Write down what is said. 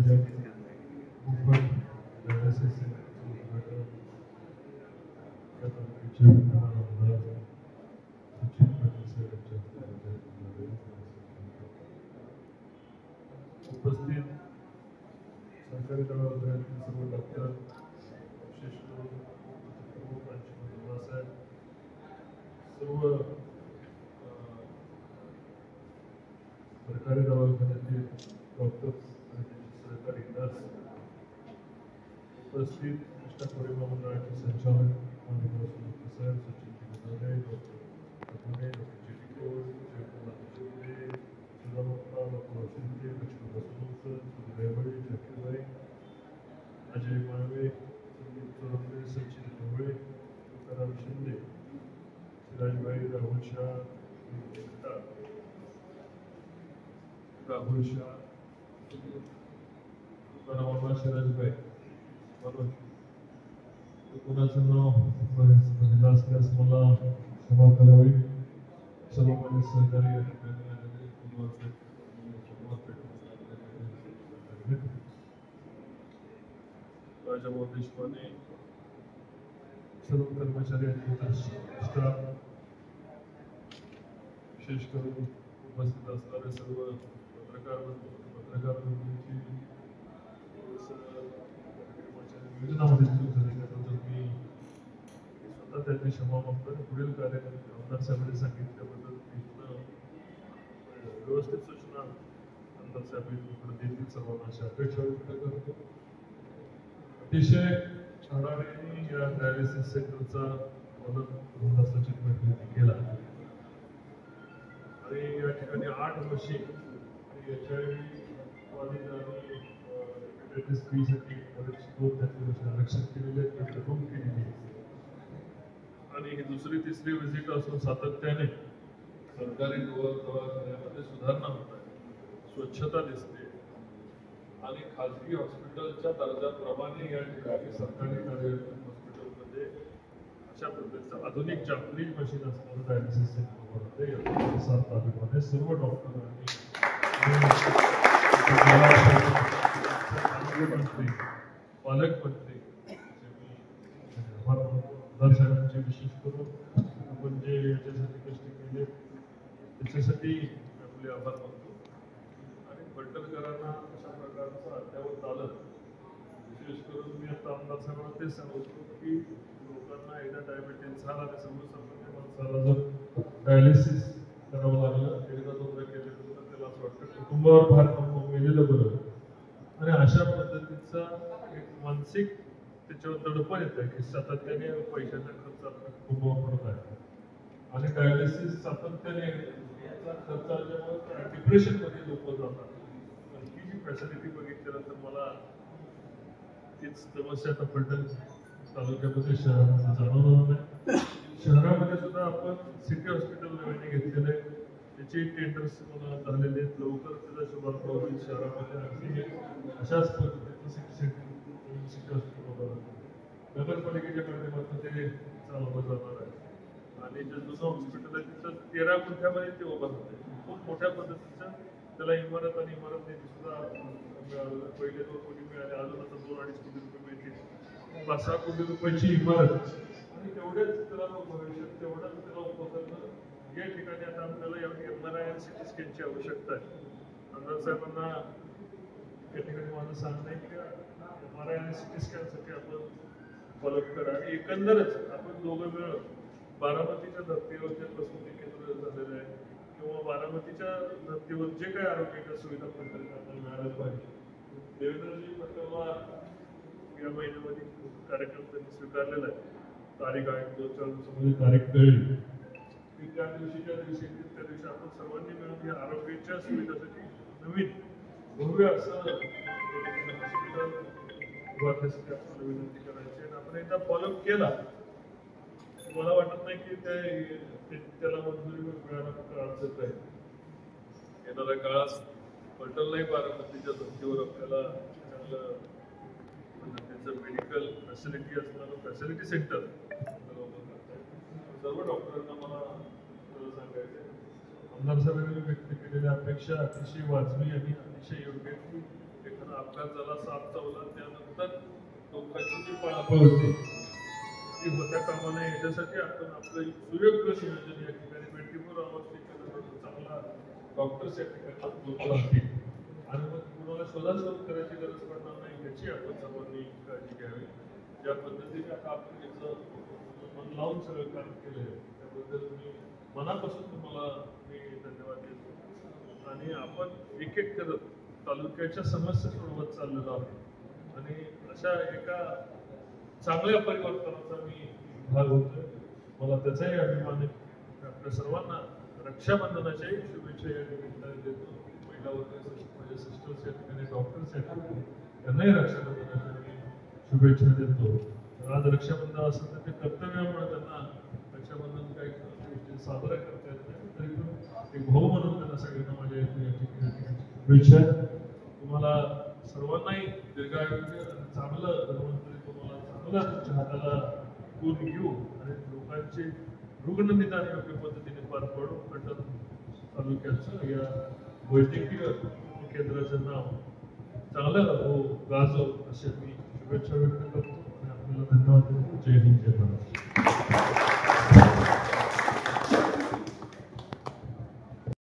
राज्यात मोफत डायलिसिस सेंटरचं उद्घाटन या तालुक्याचे विद्यमान आमदार सचिन पाटील साहेब यांच्या हस्ते राज्यात होणार आहे. उपस्थित सरकारी दवाखान्यातील सर्व डॉक्टर, विशेष करून प्रमुख अंशुमन साहेब, सर्व सरकारी दवाखान्यातील डॉक्टर्स आणि त्यांचे सहकारी नर्स, उपस्थित निष्ठा परिवार मंडळाचे संचालक माननीय साहेब, Sachin Jilhare, doctor Agune, doctor Jetikod, Jaykumar Shinde, Sudhamappa, doctor Shinde, Laxman Sonkar, Sudhir Jakirbai, Ajay Malve, Sandeep Chorambe, Sachin Dhawale, Tukaram Shinde, Sirajbai, Rahul Shah, Rahul Shah, Tukaram Sirajbai, Manoj, कोणाचं नाव बघितलं असल्यास मला क्षमा करावी. सर्व माझे सहकारी या ठिकाणी आलेले राजाभाऊ देशपांडे, सर्व कर्मचारी, स्टाफ, विशेष करून उपस्थित असणारे सर्व पत्रकार बंधूंची नियोजनामध्ये चूक झाली त्याबद्दल मी स्वतः त्यांची क्षमा मागतो. पुढील कार्यामध्ये आमदार साहेबांनी सांगितल्याबद्दल मी व्यवस्थित सूचना आमदार साहेबांकडे देतील सर्वांना अशी अपेक्षा व्यक्त करतो. अतिशय छाडाने या डायलिसिस सेंटरचा आमदार सचिन पाटील केला आणि या ठिकाणी 8 मशीन HIV आणि हेपॅटायटिस बी साठी आरक्षण केलेले रूम केलेली आणि ही दुसरी तिसरी व्हिजिट असून सातत्याने सरकारी दवाखान्यामध्ये सुधारणा होत आहे, स्वच्छता दिसते आणि खाजगी हॉस्पिटलच्या दर्जाप्रमाणे या ठिकाणी सरकारी हॉस्पिटलमध्ये अशा पद्धतीचं आधुनिक जापनीज मशीन असणारं डायलिसिस सेंटर बनवते. याचा अभिमान सर्व डॉक्टर मंत्री, पालकमंत्री आमदार साहेबांचे विशेष करून आपण जे याच्यासाठी कष्ट केले त्याच्यासाठी आपले आभार मानतो. आणि पलटणकरांना अशा प्रकारचं अद्यावत आलं, विशेष करून मी आता आमदार साहेबांना तेच सांगतो की लोकांना एकदा डायबिटीज झाला आणि सर्वसामान्य माणसाला जर डायलिसिस करावं लागलं, एकदा दोनदा केल्यानंतर त्याला असं वाटतं कुटुंबावर भार नको, मेलेलं बरं. आणि अशा पद्धतीचा एक मानसिक त्याच्यावर दडपण येत आहे की सातत्याने पैशाचा खर्च आपल्या कुटुंबावर पडत आहे आणि डायलिसिस सातत्याने खर्च आल्यामुळे डिप्रेशनमध्ये लोक जातात. ही जी फॅसिलिटी बघितल्यानंतर मला तीच समस्या आता पलटण तालुक्यामध्ये शहरामध्ये जाणवणार नाही. शहरामध्ये सुद्धा आपण सिटी हॉस्पिटल नव्याने घेतलेलं आहे, त्याचे टेंडर्स झालेले आहेत, लवकर त्याचा शुभारंभ होईल. शहरामध्ये अगदी अशाच पद्धतीचं सिटी हॉस्पिटल नगरपालिकेच्या माध्यमातून ते चालवलं जाणार आहे. आणि जे जुनं हॉस्पिटल आहे तिथं 13 गुंठ्यामध्ये ते उभं होते. खूप मोठ्या पद्धतीचं त्याला इमारत आणि इमारत निधी सुद्धा मिळालं. पहिले 2 कोटी मिळाले, अजून आता 2-2.5 कोटी रुपये मिळतील. 5-6 कोटी रुपयाची इमारत आणि तेवढेच त्याला भविष्यात तेवढंच त्याला उपकरणं या ठिकाणी आता आपल्याला MRI आणि CT स्कॅनची आवश्यकता आहे. आमदार साहेबांना या ठिकाणी माझं सांगणं आहे की MRI आणि CT स्कॅनसाठी आपण फॉलोअप करा. आणि एकंदरच आपण दोघं मिळून बारामतीच्या धर्तीवर जे प्रसूती केंद्र झालेलं आहे किंवा बारामतीच्या धर्तीवर जे काही आरोग्याच्या सुविधा आपल्याला मिळाल्या पाहिजे. देवेंद्रजी पटलला या महिन्यामध्ये कार्यक्रम त्यांनी स्वीकारलेला आहे. तारीख आहे 2-4 दिवसामध्ये तारीख कळली की त्या दिवशी आपण सर्वांनी मिळून या आरोग्याच्या सुविधासाठी नवीन भव्य असं हॉस्पिटल उभारण्यासाठी आपल्याला विनंती करायची आणि आपण एकदा फॉलोअप केला मला वाटत नाही की त्याला मंजुरी मिळायला फक्त अडचण आहे. येणाऱ्या काळात पलटणलाही बारामतीच्या धर्तीवर आपल्याला चांगलं पद्धतीचं मेडिकल फॅसिलिटी असणारं फॅसिलिटी सेंटर सर्व डॉक्टरांना मला सांगायचं आहे. आमदार साहेबांनी व्यक्त केलेल्या अपेक्षा अतिशय वाजवी आणि अतिशय योग्य की एखादा अपघात झाला, साप चावला, त्यानंतर लोकांची जी पळापळ होती ती होत्या कामा नये याच्यासाठी आपण आपलं सुयोग्य नियोजन या ठिकाणी 24 आवर्स चांगला डॉक्टर्स या ठिकाणी असतील आणि मग कुणाला शोधाशोध करायची गरज पडणार नाही याची आपण सर्वांनी काळजी घ्यावी. ज्या पद्धतीने आता आपण याचं मन लावून सगळं काम केलंय त्याबद्दल मी मनापासून तुम्हाला मी धन्यवाद देतो. आणि आपण एक एक करत तालुक्याच्या समस्या सोडवत चाललेलो आहोत आणि अशा एका चांगल्या परिवर्तनाचा मी भाग होतोय. मला त्याचाही अभिमान आहे. आपल्या सर्वांना रक्षाबंधनाच्याही शुभेच्छा या निमित्ताने देतो. महिला वर्ग माझ्या सिस्टर्स या ठिकाणी, डॉक्टर्स या ठिकाणी, त्यांनाही रक्षाबंधनाच्या मी शुभेच्छा देतो. आज रक्षाबंधन असेल तर ते कर्तव्यामुळे त्यांना रक्षाबंधन काही गोष्टी साजरा करता येत नाही, तरी पण एक भाऊ म्हणून त्यांना सगळ्यांना माझ्या या ठिकाणी शुभेच्छा. तुम्हाला सर्वांनाही दीर्घायुष्य आणि चांगलं धन्वंतरी तुम्हाला चांगला तुमच्या हाताला गुण घेऊ आणि लोकांचे रुग्ण निदान योग्य पद्धतीने पार पाडू. पटण तालुक्याचं या वैद्यकीय केंद्राचं नाव चांगलं हो गाजव असे मी शुभेच्छा व्यक्त करतो आणि आपल्याला धन्यवाद देतो. जय हिंद, जय महाराष्ट्र.